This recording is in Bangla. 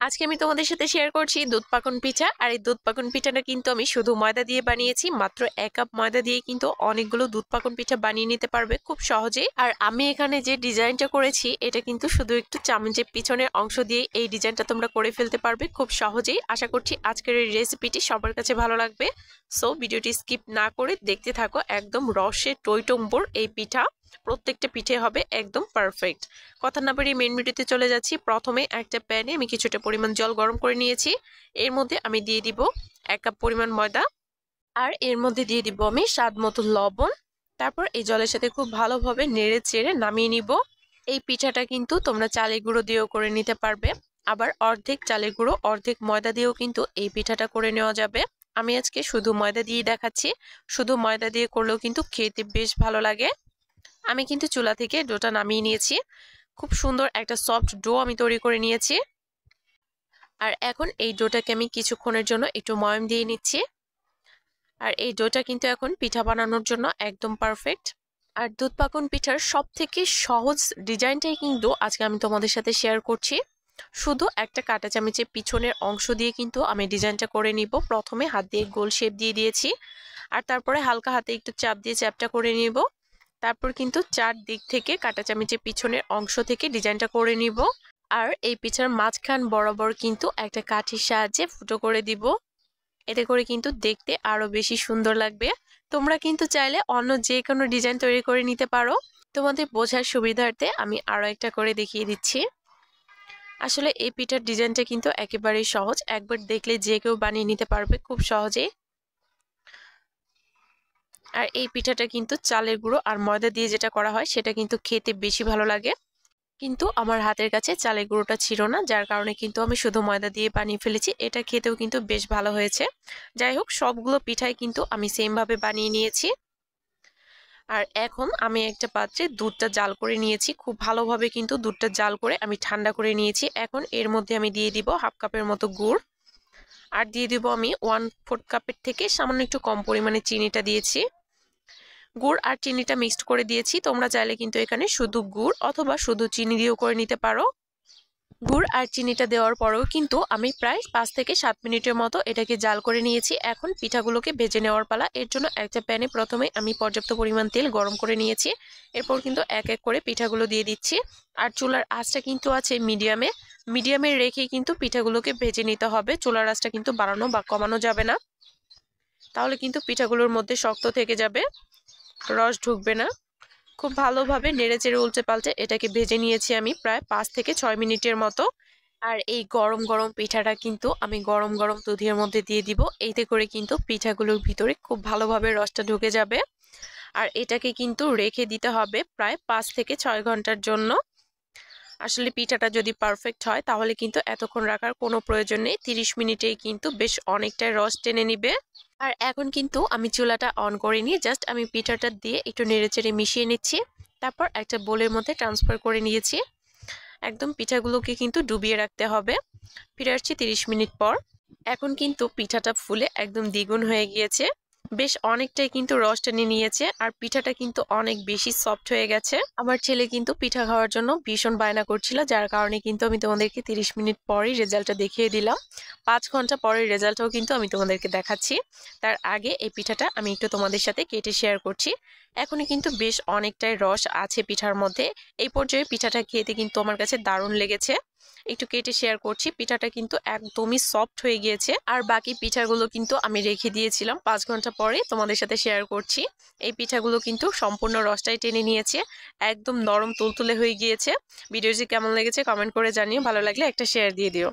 আজকে আমি তোমাদের সাথে শেয়ার করছি দুধ পাকন পিঠা। আর এই দুধ পাকন পিঠাটা কিন্তু আমি শুধু ময়দা দিয়ে বানিয়েছি। মাত্র 1 কাপ ময়দা দিয়ে কিন্তু অনেকগুলো দুধ পাকন পিঠা বানিয়ে নিতে পারবে খুব সহজেই। আর আমি এখানে যে ডিজাইনটা করেছি এটা কিন্তু শুধু একটু চামচের পিছনের অংশ দিয়ে এই ডিজাইনটা তোমরা করে ফেলতে পারবে খুব সহজেই। আশা করছি আজকের এই রেসিপিটি সবার কাছে ভালো লাগবে। সো ভিডিওটি স্কিপ না করে দেখতে থাকো। একদম রসে টইটম্বর এই পিঠা, প্রত্যেকটা পিঠে হবে একদম পারফেক্ট। কথা না বাড়িয়ে মেন ভিডিওতে চলে যাচ্ছি। প্রথমে একটা প্যানে আমি কিছুটা পরিমাণ জল গরম করে নিয়েছি। এর মধ্যে আমি দিয়ে দিব 1 কাপ পরিমাণ ময়দা, আর এর মধ্যে দিয়ে দিব আমি স্বাদ মতো লবণ। তারপর এই জলের সাথে খুব ভালোভাবে নেড়ে চেড়ে নামিয়ে নিব। এই পিঠাটা কিন্তু তোমরা চালের গুঁড়ো দিয়েও করে নিতে পারবে, আবার অর্ধেক চালের গুঁড়ো অর্ধেক ময়দা দিয়েও কিন্তু এই পিঠাটা করে নেওয়া যাবে। আমি আজকে শুধু ময়দা দিয়ে দেখাচ্ছি। শুধু ময়দা দিয়ে করলেও কিন্তু খেতে বেশ ভালো লাগে। আমি কিন্তু চুলা থেকে ডোটা নামিয়ে নিয়েছি। খুব সুন্দর একটা সফট ডো আমি তৈরি করে নিয়েছি। আর এখন এই ডোটাকে আমি কিছুক্ষণের জন্য একটু ময়াম দিয়ে নিচ্ছি। আর এই ডোটা কিন্তু এখন পিঠা বানানোর জন্য একদম পারফেক্ট। আর দুধ পাকন পিঠার সব থেকে সহজ ডিজাইনটাই কিন্তু আজকে আমি তোমাদের সাথে শেয়ার করছি। শুধু একটা কাঁটা চামচের পিছনের অংশ দিয়ে কিন্তু আমি ডিজাইনটা করে নিব। প্রথমে হাত দিয়ে গোল শেপ দিয়ে দিয়েছি, আর তারপরে হালকা হাতে একটু চাপ দিয়ে চ্যাপটা করে নিব। তারপর কিন্তু 4 দিক থেকে কাঁটা চামচের পিছনের অংশ থেকে ডিজাইনটা করে নিব। আর এই পিঠার মাঝখান বরাবর কিন্তু একটা কাঠির সাহায্যে ফুটো করে দিব। এতে করে কিন্তু দেখতে আরো বেশি সুন্দর লাগবে। তোমরা কিন্তু চাইলে অন্য যে কোনো ডিজাইন তৈরি করে নিতে পারো। তোমাদের বোঝার সুবিধার্থে আমি আরো একটা করে দেখিয়ে দিচ্ছি। আসলে এই পিঠার ডিজাইনটা কিন্তু একেবারেই সহজ, একবার দেখলে যে কেউ বানিয়ে নিতে পারবে খুব সহজেই। আর এই পিঠাটা কিন্তু চালের গুঁড়ো আর ময়দা দিয়ে যেটা করা হয় সেটা কিন্তু খেতে বেশি ভালো লাগে। কিন্তু আমার হাতের কাছে চালের গুঁড়োটা ছিল না, যার কারণে কিন্তু আমি শুধু ময়দা দিয়ে বানিয়ে ফেলেছি। এটা খেতেও কিন্তু বেশ ভালো হয়েছে। যাই হোক, সবগুলো পিঠাই কিন্তু আমি সেম ভাবে বানিয়ে নিয়েছি। আর এখন আমি একটা পাত্রে দুধটা জাল করে নিয়েছি। খুব ভালোভাবে কিন্তু দুধটা জাল করে আমি ঠান্ডা করে নিয়েছি। এখন এর মধ্যে আমি দিয়ে দিব 1/2 কাপের মতো গুড়, আর দিয়ে দিব আমি 1/4 কাপের থেকে সামান্য একটু কম পরিমাণে চিনিটা দিয়েছি। গুড় আর চিনিটা মিক্সড করে দিয়েছি। তোমরা চাইলে কিন্তু এখানে শুধু গুড় অথবা শুধু চিনি দিয়েও করে নিতে পারো। গুড় আর চিনিটা দেওয়ার পরেও কিন্তু আমি প্রায় 5 থেকে 7 মিনিটের মতো এটাকে জাল করে নিয়েছি। এখন পিঠাগুলোকে ভেজে নেওয়ার পালা। এর জন্য একটা প্যানে প্রথমে আমি পর্যাপ্ত পরিমাণ তেল গরম করে নিয়েছি। এরপর কিন্তু এক এক করে পিঠাগুলো দিয়ে দিচ্ছি। আর চুলার আঁচটা কিন্তু আছে মিডিয়ামে রেখেই কিন্তু পিঠাগুলোকে ভেজে নিতে হবে। চুলার আঁচটা কিন্তু বাড়ানো বা কমানো যাবে না, তাহলে কিন্তু পিঠাগুলোর মধ্যে শক্ত থেকে যাবে, রস ঢুকবে না। খুব ভালোভাবে নেড়েচেড়ে উল্টে পাল্টে এটাকে ভেজে নিয়েছি আমি প্রায় 5 থেকে 6 মিনিটের মতো। আর এই গরম গরম পিঠাটা কিন্তু আমি গরম গরম দুধের মধ্যে দিয়ে দিব। এতে করে কিন্তু পিঠাগুলোর ভিতরে খুব ভালোভাবে রসটা ঢুকে যাবে। আর এটাকে কিন্তু রেখে দিতে হবে প্রায় 5 থেকে 6 ঘন্টার জন্য। আসলে পিঠাটা যদি পারফেক্ট হয় তাহলে কিন্তু এতক্ষণ রাখার কোনো প্রয়োজন নেই। 30 মিনিটেই কিন্তু বেশ অনেকটাই রস টেনে নিবে। আর এখন কিন্তু আমি চুলাটা অন করে নিয়ে জাস্ট আমি পিঠাটা দিয়ে একটু নেড়েচেড়ে মিশিয়ে নিচ্ছি। তারপর একটা বোলের মধ্যে ট্রান্সফার করে নিয়েছি। একদম পিঠাগুলোকে কিন্তু ডুবিয়ে রাখতে হবে। ফিরে আসছি 30 মিনিট পর। এখন কিন্তু পিঠাটা ফুলে একদম দ্বিগুণ হয়ে গিয়েছে। বেশ অনেকটাই কিন্তু রস টেনে নিয়েছে, আর পিঠাটা কিন্তু অনেক বেশি সফট হয়ে গেছে। আমার ছেলে কিন্তু পিঠা খাওয়ার জন্য ভীষণ বায়না করছিল, যার কারণে কিন্তু আমি তোমাদেরকে 30 মিনিট পরেই রেজাল্টটা দেখিয়ে দিলাম। 5 ঘন্টা পরের রেজাল্টটাও কিন্তু আমি তোমাদেরকে দেখাচ্ছি। তার আগে এই পিঠাটা আমি একটু তোমাদের সাথে কেটে শেয়ার করছি। এখনই কিন্তু বেশ অনেকটাই রস আছে পিঠার মধ্যে। এই পর্যায়ে পিঠাটা খেতে কিন্তু আমার কাছে দারুণ লেগেছে। একটু কেটে শেয়ার করছি। পিঠাটা কিন্তু একদমই সফট হয়ে গিয়েছে। আর বাকি পিঠাগুলো কিন্তু আমি রেখে দিয়েছিলাম 5 ঘন্টা পরে, তোমাদের সাথে শেয়ার করছি। এই পিঠাগুলো কিন্তু সম্পূর্ণ রসটাই টেনে নিয়েছে, একদম নরম তুলতুলে হয়ে গিয়েছে। ভিডিওটি কেমন লেগেছে কমেন্ট করে জানিও। ভালো লাগলে একটা শেয়ার দিয়ে দিও।